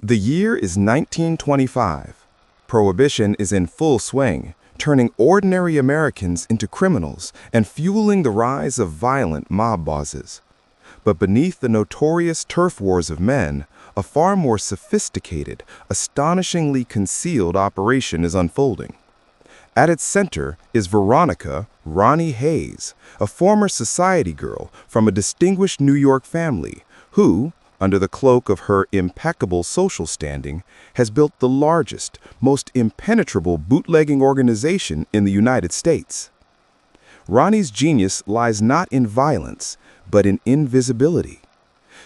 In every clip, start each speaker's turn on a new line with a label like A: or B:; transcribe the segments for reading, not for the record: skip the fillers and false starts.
A: The year is 1925. Prohibition is in full swing, turning ordinary Americans into criminals and fueling the rise of violent mob bosses. But beneath the notorious turf wars of men, a far more sophisticated, astonishingly concealed operation is unfolding. At its center is Veronica Ronnie Hayes, a former society girl from a distinguished New York family who, under the cloak of her impeccable social standing, has built the largest, most impenetrable bootlegging organization in the United States. Ronnie's genius lies not in violence, but in invisibility.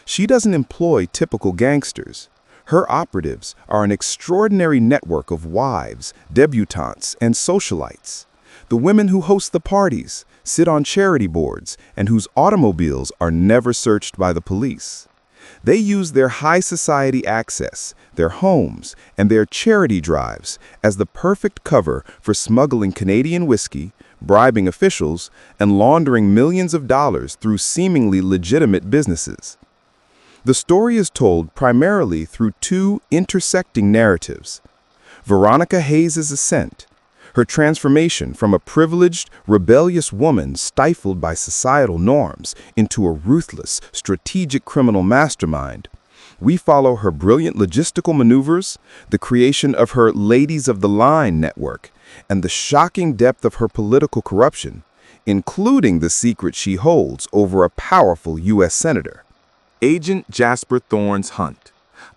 A: She doesn't employ typical gangsters. Her operatives are an extraordinary network of wives, debutantes, and socialites. The women who host the parties, sit on charity boards, and whose automobiles are never searched by the police. They use their high society access, their homes, and their charity drives as the perfect cover for smuggling Canadian whiskey, bribing officials, and laundering millions of dollars through seemingly legitimate businesses. The story is told primarily through two intersecting narratives: Veronica Hayes' ascent, her transformation from a privileged, rebellious woman stifled by societal norms into a ruthless, strategic criminal mastermind. We follow her brilliant logistical maneuvers, the creation of her Ladies of the Line network, and the shocking depth of her political corruption, including the secret she holds over a powerful U.S. senator. Agent Jasper Thorne's Hunt,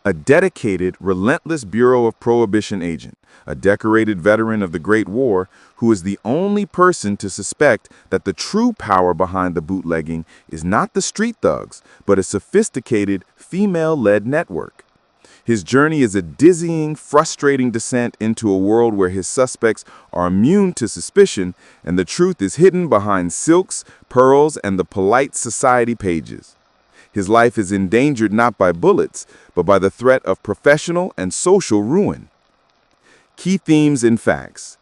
A: a dedicated, relentless Bureau of Prohibition agent, a decorated veteran of the Great War who is the only person to suspect that the true power behind the bootlegging is not the street thugs, but a sophisticated, female-led network. His journey is a dizzying, frustrating descent into a world where his suspects are immune to suspicion and the truth is hidden behind silks, pearls, and the polite society pages. His life is endangered not by bullets, but by the threat of professional and social ruin. Key themes and facts: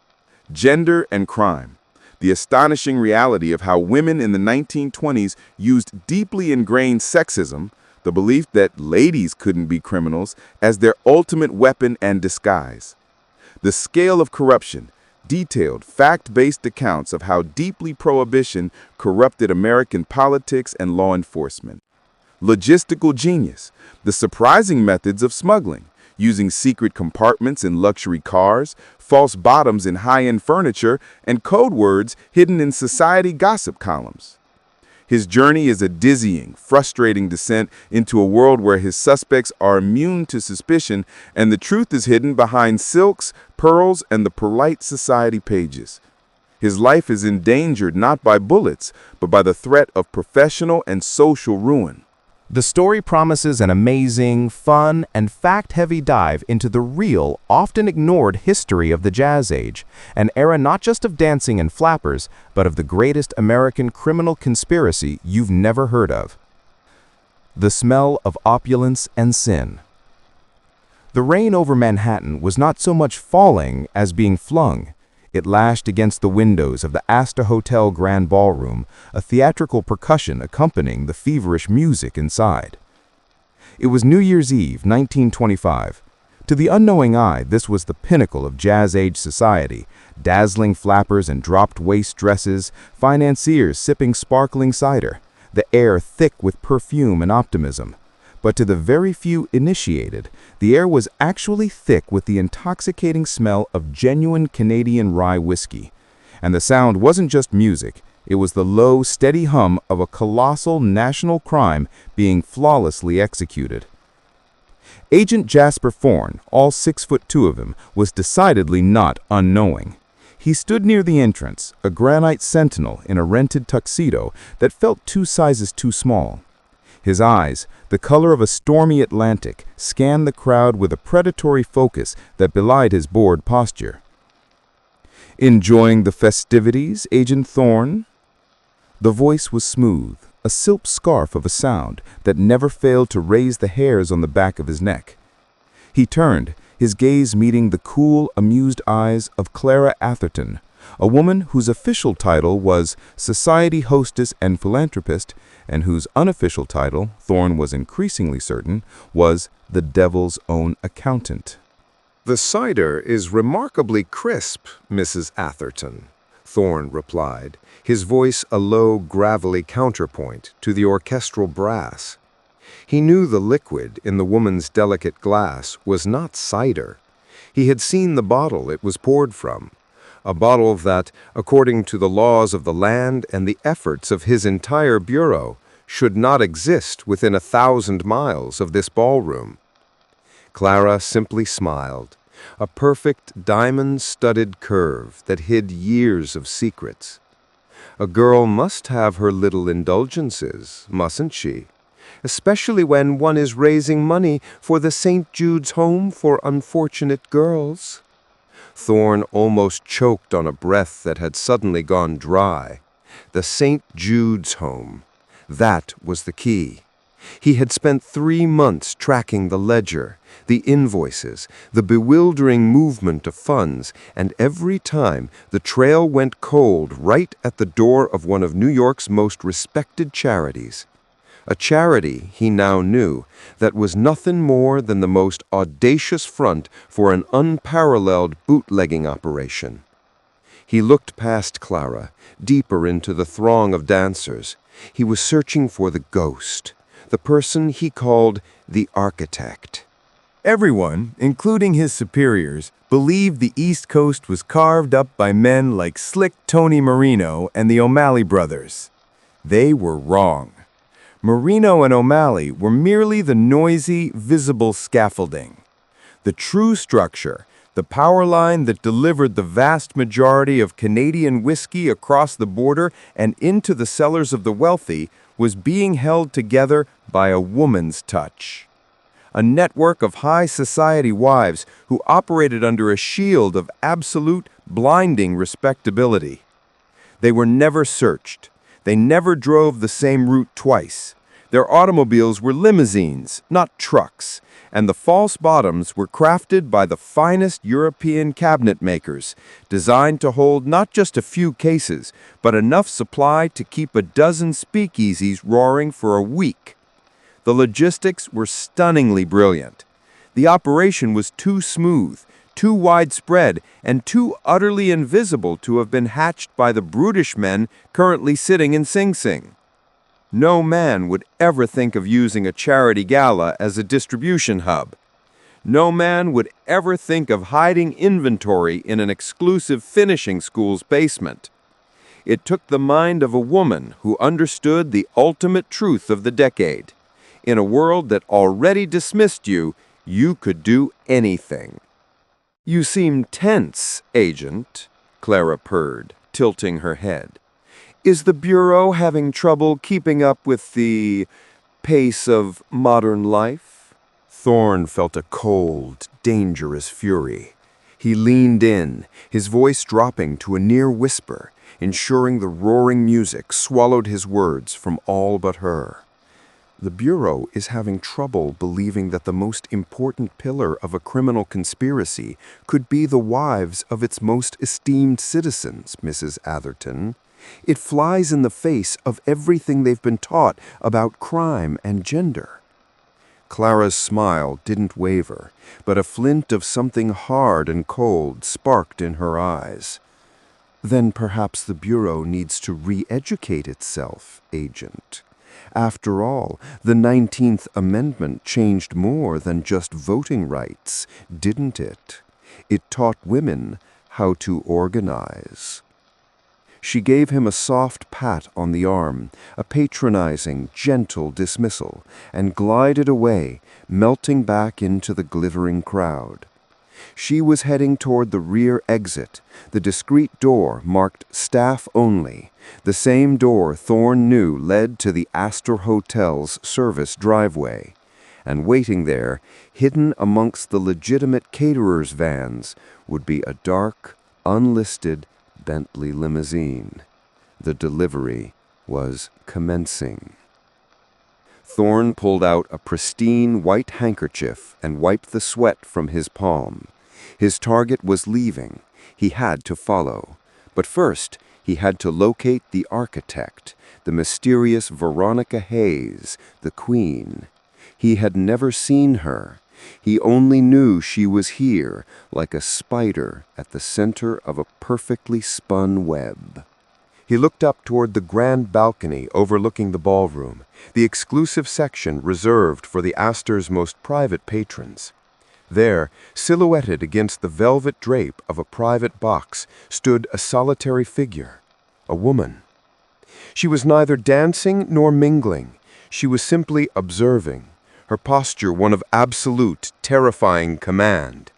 A: gender and crime, the astonishing reality of how women in the 1920s used deeply ingrained sexism, the belief that ladies couldn't be criminals, as their ultimate weapon and disguise. The scale of corruption, detailed, fact-based accounts of how deeply prohibition corrupted American politics and law enforcement. Logistical genius, the surprising methods of smuggling, using secret compartments in luxury cars, false bottoms in high-end furniture, and code words hidden in society gossip columns. His journey is a dizzying, frustrating descent into a world where his suspects are immune to suspicion and the truth is hidden behind silks, pearls, and the polite society pages. His life is endangered not by bullets, but by the threat of professional and social ruin.
B: The story promises an amazing, fun, and fact-heavy dive into the real, often ignored history of the Jazz Age, an era not just of dancing and flappers, but of the greatest American criminal conspiracy you've never heard of. The smell of opulence and sin. The rain over Manhattan was not so much falling as being flung. It lashed against the windows of the Astor Hotel Grand Ballroom, a theatrical percussion accompanying the feverish music inside. It was New Year's Eve, 1925. To the unknowing eye, this was the pinnacle of Jazz Age society: dazzling flappers and dropped waist dresses, financiers sipping sparkling cider, the air thick with perfume and optimism. But to the very few initiated, the air was actually thick with the intoxicating smell of genuine Canadian rye whiskey. And the sound wasn't just music, it was the low, steady hum of a colossal national crime being flawlessly executed. Agent Jasper Thorne, all 6'2" of him, was decidedly not unknowing. He stood near the entrance, a granite sentinel in a rented tuxedo that felt 2 sizes too small. His eyes, the color of a stormy Atlantic, scanned the crowd with a predatory focus that belied his bored posture. "Enjoying the festivities, Agent Thorne?" The voice was smooth, a silk scarf of a sound that never failed to raise the hairs on the back of his neck. He turned, his gaze meeting the cool, amused eyes of Clara Atherton,
A: a woman whose official title was Society Hostess and Philanthropist, and whose unofficial title, Thorne was increasingly certain, was the Devil's Own Accountant.
C: "The cider is remarkably crisp, Mrs. Atherton," Thorne replied, his voice a low, gravelly counterpoint to the orchestral brass. He knew the liquid in the woman's delicate glass was not cider. He had seen the bottle it was poured from, a bottle that, according to the laws of the land and the efforts of his entire bureau, should not exist within 1,000 miles of this ballroom. Clara simply smiled, a perfect diamond-studded curve that hid years of secrets. A girl must have her little indulgences, mustn't she? Especially when one is raising money for the St. Jude's Home for Unfortunate Girls. Thorne almost choked on a breath that had suddenly gone dry. The St. Jude's Home. That was the key. He had spent 3 months tracking the ledger, the invoices, the bewildering movement of funds, and every time the trail went cold right at the door of one of New York's most respected charities. A charity, he now knew, that was nothing more than the most audacious front for an unparalleled bootlegging operation. He looked past Clara, deeper into the throng of dancers. He was searching for the ghost, the person he called the architect.
A: Everyone, including his superiors, believed the East Coast was carved up by men like Slick Tony Marino and the O'Malley brothers. They were wrong. Marino and O'Malley were merely the noisy, visible scaffolding. The true structure, the power line that delivered the vast majority of Canadian whiskey across the border and into the cellars of the wealthy, was being held together by a woman's touch. A network of high society wives who operated under a shield of absolute, blinding respectability. They were never searched. They never drove the same route twice. Their automobiles were limousines, not trucks, and the false bottoms were crafted by the finest European cabinet makers, designed to hold not just a few cases, but enough supply to keep a dozen speakeasies roaring for a week. The logistics were stunningly brilliant. The operation was too smooth, too widespread, and too utterly invisible to have been hatched by the brutish men currently sitting in Sing Sing. No man would ever think of using a charity gala as a distribution hub. No man would ever think of hiding inventory in an exclusive finishing school's basement. It took the mind of a woman who understood the ultimate truth of the decade. In a world that already dismissed you, you could do anything. "You seem tense, Agent," Clara purred, tilting her head. "Is the Bureau having trouble keeping up with the pace of modern life?" Thorne felt a cold, dangerous fury. He leaned in, his voice dropping to a near whisper, ensuring the roaring music swallowed his words from all but her. "The Bureau is having trouble believing that the most important pillar of a criminal conspiracy could be the wives of its most esteemed citizens, Mrs. Atherton. It flies in the face of everything they've been taught about crime and gender." Clara's smile didn't waver, but a flint of something hard and cold sparked in her eyes. "Then perhaps the Bureau needs to re-educate itself, Agent. After all, the 19th Amendment changed more than just voting rights, didn't it? It taught women how to organize." She gave him a soft pat on the arm, a patronizing, gentle dismissal, and glided away, melting back into the glittering crowd. She was heading toward the rear exit, the discreet door marked Staff Only, the same door Thorne knew led to the Astor Hotel's service driveway. And waiting there, hidden amongst the legitimate caterers' vans, would be a dark, unlisted Bentley limousine. The delivery was commencing. Thorne pulled out a pristine white handkerchief and wiped the sweat from his palm. His target was leaving. He had to follow.
C: But first, he had to locate the architect, the mysterious Veronica Hayes, the Queen. He had never seen her. He only knew she was here, like a spider at the center of a perfectly spun web. He looked up toward the grand balcony overlooking the ballroom, the exclusive section reserved for the Astor's most private patrons. There, silhouetted against the velvet drape of a private box, stood a solitary figure, a woman. She was neither dancing nor mingling. She was simply observing, her posture one of absolute, terrifying command.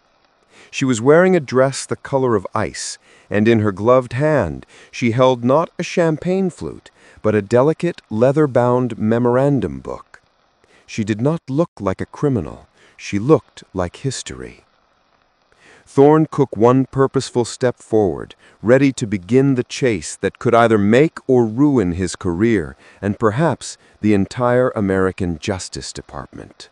C: She was wearing a dress the color of ice, and in her gloved hand she held not a champagne flute, but a delicate, leather-bound memorandum book. She did not look like a criminal. She looked like history. Thorne took one purposeful step forward, ready to begin the chase that could either make or ruin his career, and perhaps the entire American Justice Department.